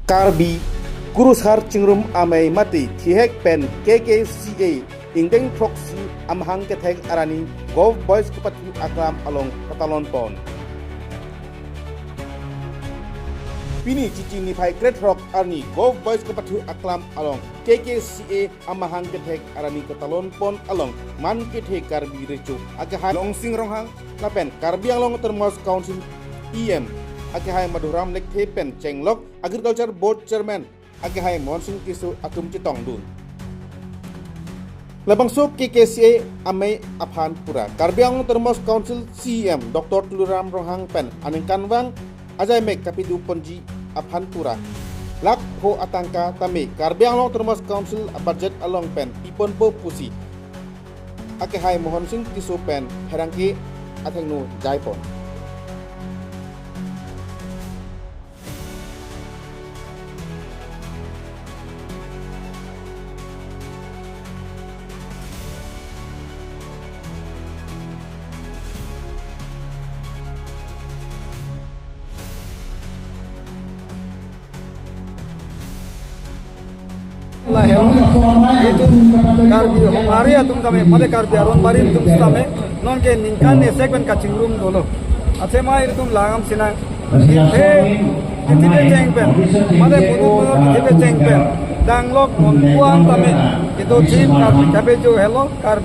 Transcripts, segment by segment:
Karbi Kurus Har Cingrum Amai Mati Tihek Pen KKCA Ingdeng Proxy Amhang Ketek Arani Gov Boys Kupatu Akram Along Patalon Pon Pini Cici Nipai Great Rock Arni Gov Boys Kupatu Akram Along KKCA Amahang Ketek Arani Patalon Pon Along Man Ketek Karbi Recu Agahai Long Sing Ronghang Lapen Karbi Along Termos Council EM Agahai Maduram Lek Tepen Chenglok Agriculture Board Chairman Agahai Monsing Kisu Atum Citong Dun Labang Suk KKCA Amai Aphan Pura Karbiang Termos Council CM Dr. Tuluram Rohang Pen Aningkan Wang Ajay Mek Kapidu Ponji Aphan Pura Lak Ho Atangka Tame Karbiang Termos Council Budget Along Pen Ipon Po Pusi Agahai Mohon Sing Kisu Pen Herangki Atengnu Jaipon itu karbi hari atum kami pada karbi aron bari tum kami non ke ningkan ne segmen kacing room dolo ache mai tum langam sinang kitibe cengpen pada putu kitibe cengpen danglok monpuan kami itu chip karbi kabe jo hello kar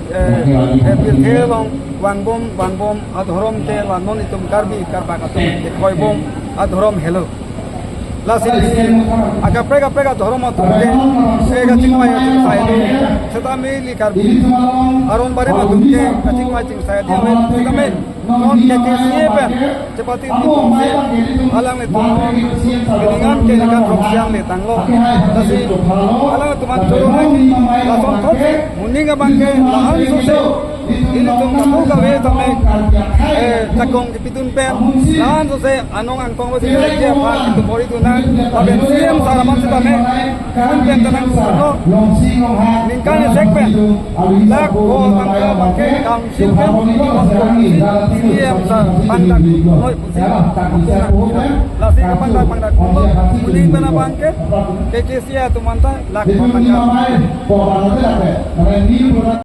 helong wangbom adhorom ke lanon itum karbi karba katum koibom adhorom hello Lasin agak dhoroma tumke ega chingmai ching saedo setame li karbi aron bare matumke chingmai ching saedo setame non ke siepen cepati tumke alang le tum dengan ke dengan proksiang le tanglo tasi alang tuman choro lagi lason thoke muninga bangke lahan sose ini tum kamu kawe tame takong dipitun pen lahan sose anong angkong wasi lagi apa itu bori tu tapi siam saraman setame kan tenang sono ningkan segmen lak ko tangka bangke council pen siam pandang noi pusi lasi pandang kuning tanah bangke KKCA tu manta lak ko tangka